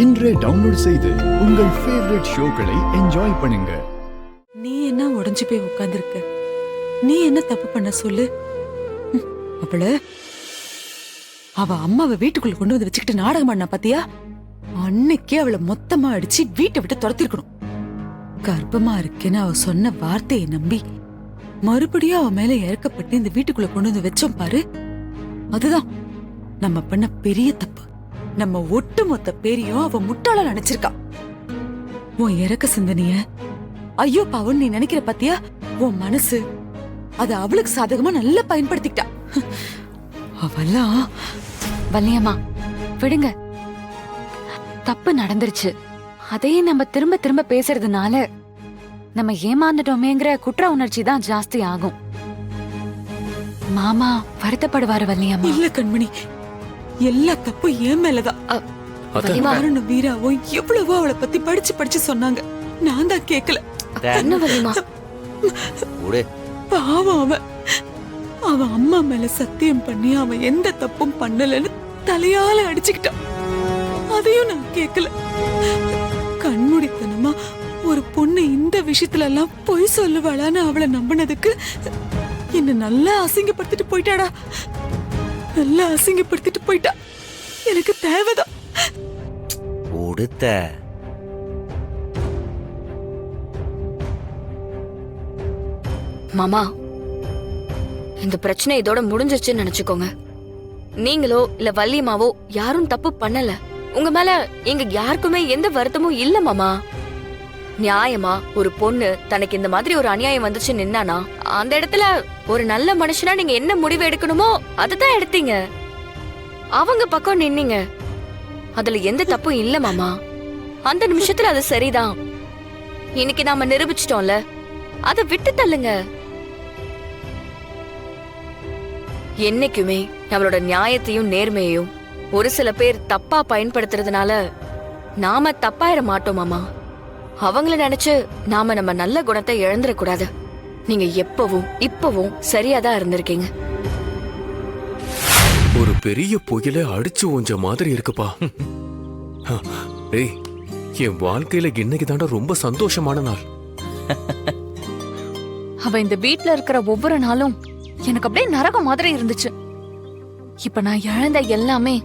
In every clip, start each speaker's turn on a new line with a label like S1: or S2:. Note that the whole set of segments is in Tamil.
S1: இன்றே டவுன்லோட் செய்து உங்கள் ஃபேவரட் ஷோக்களை என்ஜாய் பண்ணுங்க.
S2: நீ என்ன உடைஞ்சு போய் உட்கார்ந்திருக்க? நீ என்ன தப்பு பண்ண சொல்லு. அவ அம்மாவை வீட்டுக்குள்ள கொண்டு வந்து வச்சுக்கிட்டு நாடகம் பண்ண பாத்தியா? அன்னைக்கே அவளை மொத்தமா அடிச்சு வீட்டை விட்டு துரத்திருக்கணும். கர்ப்பமா இருக்கேன்னு அவ சொன்ன வார்த்தையை நம்பி மறுபடியும் அவ மேல இறக்கப்பட்டு இந்த வீட்டுக்குள்ள கொண்டு வந்து வச்சோம் பாரு. அதுதான் நம்ம பண்ண பெரிய தப்பு. நம்ம ஒட்டுமொத்த பேரையும் அவ முட்டாள நினைச்சிருக்கா. உன் இறக்க சிந்தனைய ஐயோ பாவன் நீ நினைக்கிற பாத்தியா? உன் மனசு அது அவளுக்கு சாதகமா நல்லா பயன்படுத்திக்கிட்டா. அவெல்லாம்
S3: வள்ளியம்மா விடுங்க, தப்பு நடந்துருச்சு. அதையே நம்ம திரும்ப திரும்ப பேசுறதுனால நம்ம ஏமாந்துட்டோமேங்கிற குற்ற உணர்ச்சி தான் ஜாஸ்தி ஆகும். மாமா வருத்தப்படுவாரு வள்ளியம்மா.
S2: இல்ல கண்மணி, எல்லா தப்பும் என் மேலதான். காரணம் வீராவோ எவ்வளவோ அவளை பத்தி படிச்சு படிச்சு சொன்னாங்க. நான் தான் கேக்கல.
S3: என்ன வள்ளியம்மா?
S2: பாவம் அவன் அம்மா மேல சத்தியம் பண்ணி அவன் எந்த தப்பும் பண்ணலன்னு தலையால அடிச்சுக்கிட்டான். அதையும் நான் கேக்கல. கண்மூடித்தனமா ஒரு பொண்ணு இந்த விஷயத்துல எல்லாம் பொய் சொல்லுவாளான்னு அவளை நம்பினதுக்கு என்ன நல்லா அசிங்கப்படுத்திட்டு போயிட்டாடா. நல்லா அசிங்கப்படுத்திட்டு போயிட்டா. எனக்கு தேவைதான்.
S3: மாமா, இந்த பிரச்சனை இதோட முடிஞ்சிருச்சுன்னு நினைச்சுக்கோங்க. நீங்களோ இல்ல வள்ளியம்மாவோ யாரும் தப்பு பண்ணல. உங்க மேல எங்க யாருக்குமே எந்த வருத்தமும் இல்ல மாமா. நியாயமா ஒரு பொண்ணு தனக்கு இந்த மாதிரி ஒரு அநியாயம் வந்துச்சு நின்னானா அந்த இடத்துல ஒரு நல்ல மனுஷனா நீங்க என்ன முடிவு எடுக்கணுமோ அதுதான் எடுத்தீங்க. அவங்க பக்கம் நின்னீங்க. அதுல எந்த தப்பும் இல்ல மாமா. அந்த நிமிஷத்துல அது சரிதான். இன்னைக்கு நாம நிரூபிச்சிட்டோம்ல, அதை விட்டு தள்ளுங்க. என்னைக்குமே நம்மளோட நியாயத்தையும் நேர்மையையும் ஒரு சில பேர் தப்பா பயன்படுத்துறதுனால நாம தப்பாயிர மாட்டோம் மாமா. அவங்கள நினைச்சு நாம நம்ம நல்ல குணத்தை இழந்துடக்கூடாது. நீங்க எப்பவும் இப்பவும் சரியாதான் இருந்திருக்கீங்க.
S4: ஒரு பெரிய புயல அடிச்சு ஊஞ்ச மாதிரி இருக்குப்பா. ஏய், என் வாழ்க்கையில இன்னைக்கு தாண்டா ரொம்ப சந்தோஷமான நாள்.
S3: அவ இந்த வீட்ல இருக்கிற ஒவ்வொரு நாளும் எனக்கு அப்படியே நரகம் மாதிரி இருந்துச்சு. இப்ப நான் இழந்த எல்லாமே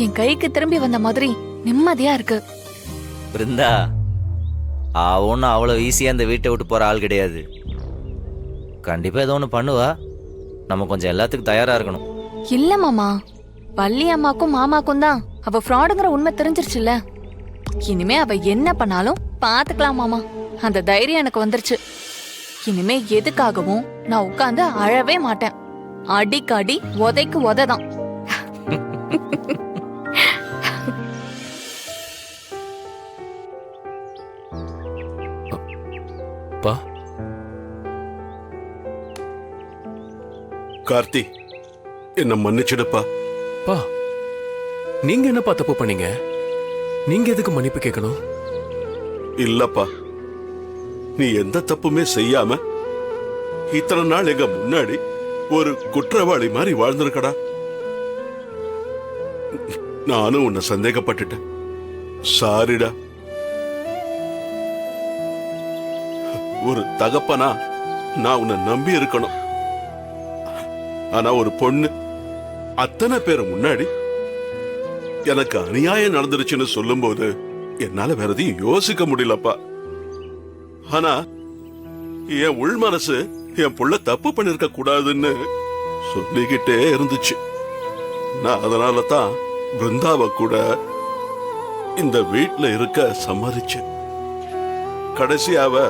S3: என் கைக்கு திரும்பி வந்த மாதிரி நிம்மதியா இருக்கு.
S5: பிருந்தா, அவன் அவ்வளவு ஈஸியா இந்த வீட்டை விட்டு போற ஆள் கிடையாது. கண்டிப்பா ஏதோ ஒண்ணு பண்ணுவா. நம்ம கொஞ்சம் எல்லாத்துக்கும் தயாரா இருக்கணும்.
S3: இல்ல மாமா, வள்ளி அம்மாக்கும் மாமாக்கும் தான் அவ ஃப்ராடுங்கிற உண்மை தெரிஞ்சிருச்சுல்ல. இனிமே அவ என்ன பண்ணாலும் பாத்துக்கலாம் மாமா. அந்த தைரியம் எனக்கு வந்துருச்சு. இனிமே எதுக்காகவும் நான் உட்கார்ந்து அழவே மாட்டேன். அடிக்கடி உதைக்கு உததான்.
S6: கார்த்தி, என்ன மன்னிச்சிடுப்பா.
S4: பா, நீங்க என்னப்பா தப்பு பண்ணீங்க? நீங்க எதுக்கு மன்னிப்பு கேட்கணும்?
S6: இல்லப்பா, நீ எந்த தப்புமே செய்யாம இத்தனை நாள் எங்க முன்னாடி ஒரு குற்றவாளி மாதிரி வாழ்ந்திருக்கடா. நானும் உன்னை சந்தேகப்பட்டுட்டேன். சாரிடா. ஒரு தகப்பனா நான் உன்னை நம்பி இருக்கணும். ஆனா ஒரு பொண்ணு அத்தனை பேர் முன்னாடி எனக்கு அநியாயம் நடந்துருச்சுன்னு சொல்லும் போது என்னால வேற எதையும் யோசிக்க முடியலப்பா. ஆனா என் உள் மனசு என் புள்ள தப்பு பண்ணிருக்க கூடாதுன்னு சொல்லிக்கிட்டே இருந்துச்சு. நான் அதனால தான் பிருந்தாவை கூட இந்த வீட்டுல இருக்க சம்மதிச்சேன். கடைசியாவ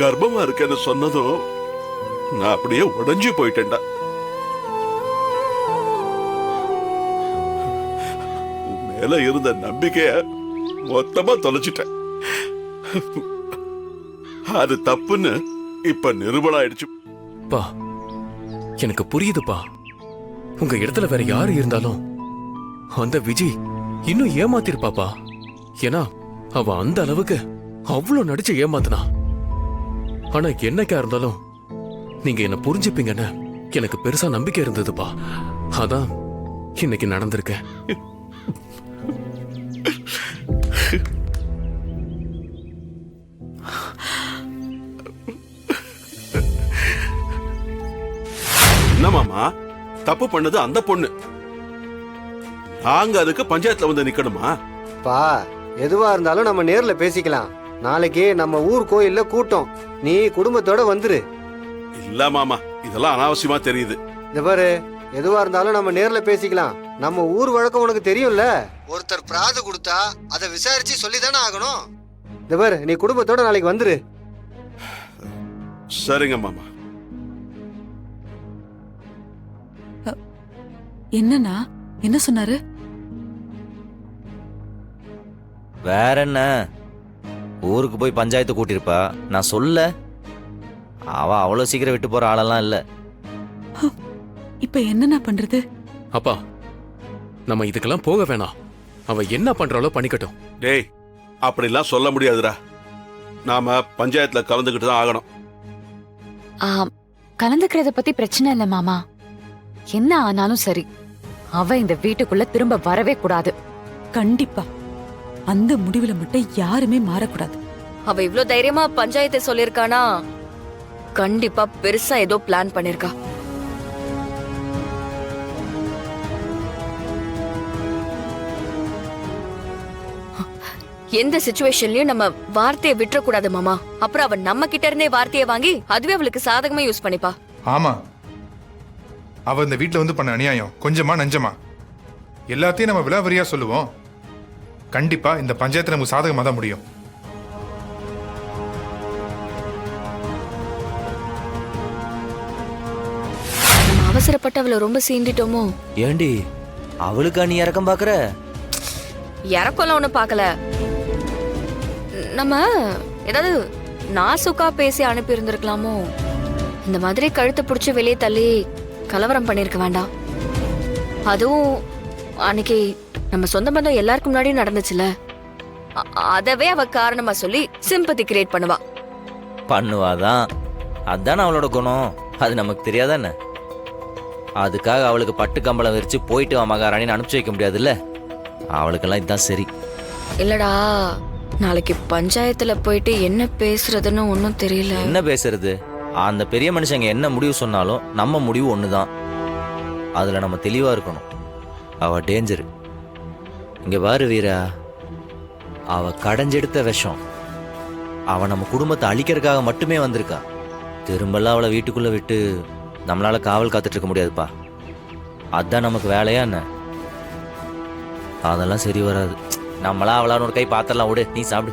S6: கர்ப்பமா இருக்கேன்னு சொன்னதும் நான் அப்படியே உடைஞ்சு போயிட்டேன்டா. மேல இருந்த நம்பிக்கைய மொத்தமா தொலைச்சிட்டேன். அது தப்புன்னு இப்ப நிரூபணம் ஆயிடுச்சு.
S4: பா, எனக்கு புரியுதுப்பா. உங்க இடத்துல வேற யாரு இருந்தாலும் அந்த விஜய் இன்னும் ஏமாத்திருப்பாப்பா. ஏன்னா அவ அந்த அளவுக்கு அவ்வளவு நடிச்சு ஏமாத்தினா. ஆனா என்னைக்கா இருந்தாலும் நீங்க என்ன புரிஞ்சுப்பீங்கன்னு எனக்கு பெருசா நம்பிக்கை இருந்ததுப்பா. அதான் இன்னைக்கு நடந்திருக்கேன்.
S6: இல்லம்மா, தப்பு பண்ணது அந்த பொண்ணு. நாங்க அதுக்கு பஞ்சாயத்துல வந்து நிக்கணுமா?
S7: பா, எதுவா இருந்தாலும் நம்ம நேர்ல பேசிக்கலாம். நாளைக்கு நம்ம ஊர் கோயில்ல கூட்டம், நீ குடும்பத்தோட வந்துரு.
S6: இல்ல மாமா, இதெல்லாம் அனாவசியமா தெரியுது.
S7: இந்த பாரு, எதுவா இருந்தாலும் நம்ம நேர்ல பேசிக்கலாம். நம்ம ஊர் வழக்கம் உனக்கு தெரியும்ல. ஒருத்தர் பிராது கொடுத்தா அதை விசாரிச்சு சொல்லிதானே ஆகணும். இந்த பாரு, நீ குடும்பத்தோட நாளைக்கு வந்துரு.
S6: சரிங்க மாமா.
S2: என்னன்னா என்ன சொன்னாரு?
S5: வேற என்ன, ஊருக்கு போய் பஞ்சாயத்து கூட்டியிருப்பா. நான் சொல்ல, அவ அவ்வளோ சீக்கிரம் விட்டு போற ஆளெல்லாம் இல்லை.
S2: இப்ப என்னண்ணா பண்றது?
S4: அப்பா, நம்ம இதுக்கெல்லாம் போக வேணாம். அவ என்ன பண்றாளோ பண்ணிக்கட்டும்.
S6: டேய், அப்படிலாம் சொல்ல முடியாதுடா. நாம பஞ்சாயத்துல கலந்துக்கிட்டு தான் ஆகணும்.
S8: கலந்துக்கிறத பத்தி பிரச்சனை இல்ல மாமா. என்ன ஆனாலும் சரி, அவ இந்த வீட்டுக்குள்ள திரும்ப வரவே கூடாது.
S2: கண்டிப்பா அந்த முடிவுல மட்டும் யாருமே மாறக்கூடாது.
S3: அவ இவ்ளோ தைரியமா பஞ்சாயத்தை சொல்லிருக்கானா, கண்டிப்பா பெருசா ஏதோ பிளான் பண்ணிருக்கா. எந்த சிச்சுவேஷன்லயும் நம்ம வார்த்தையை விட்டுறக்கூடாது மாமா. அப்புறம் அவ நம்ம கிட்ட இருந்தே வார்த்தையை வாங்கி அதுவே அவளுக்கு சாதகமா யூஸ் பண்ணிப்பா.
S9: ஆமா, அவ இந்த வீட்ல வந்து பண்ண அநியாயம் கொஞ்சமா நஞ்சமா எல்லாத்தையும் நம்ம விலாவரியா சொல்லுவோம். கண்டிப்பா இந்த பஞ்சாயத்து நமக்கு சாதகமா தான் முடியும்.
S3: நம்ம அவசரப்பட்டு அவளை ரொம்ப சீண்டிட்டோமோ?
S5: ஏண்டி, அவளுக்கா நீ இறக்கம் பாக்குற?
S3: இறக்கம்லாம் ஒண்ணும் பாக்கல. நம்ம ஏதாவது நாசுக்கா பேசி அனுப்பி இருந்திருக்கலாமோ? இந்த மாதிரி கழுத்தை பிடிச்சி வெளியே தள்ளி கலவரம் பண்ணிருக்க வேண்டாம். அதுவும் அன்னைக்கு நம்ம சொந்த பந்தம் எல்லாருக்கும் முன்னாடி நடந்துச்சுல, அதவே அவ காரணமா சொல்லி சிம்பத்தி கிரியேட் பண்ணுவா.
S5: பண்ணுவாதான், அதான் அவளோட குணம். அது நமக்கு தெரியாதானே? அதுக்காக அவளுக்கு பட்டு கம்பளம் விரிச்சு போயிட்டு வா மகாராணின்னு அனுப்பிச்சு வைக்க முடியாதுல்ல. அவளுக்கெல்லாம் இதுதான் சரி.
S3: இல்லடா, நாளைக்கு பஞ்சாயத்துல போயிட்டு என்ன பேசுறதுன்னு ஒன்னும் தெரியல.
S5: என்ன பேசுறது? அந்த பெரிய மனுஷங்க என்ன முடிவு சொன்னாலும் நம்ம முடிவு ஒண்ணுதான். அதுல நம்ம தெளிவா இருக்கணும். அவ டேஞ்சர். இங்க பாரு வீரா, அவ கடைஞ்செடுத்த விஷம். அவ நம்ம குடும்பத்தை அழிக்கிறதுக்காக மட்டுமே வந்திருக்கா. திரும்பலாம் அவளை வீட்டுக்குள்ள விட்டு நம்மளால காவல் காத்துட்டு இருக்க முடியாதுப்பா. அதான் நமக்கு வேலையா என்ன? அதெல்லாம் சரி வராது. நம்மளா அவளான்னு ஒரு கை பாத்திரலாம். விடு, நீ சாப்பிடு.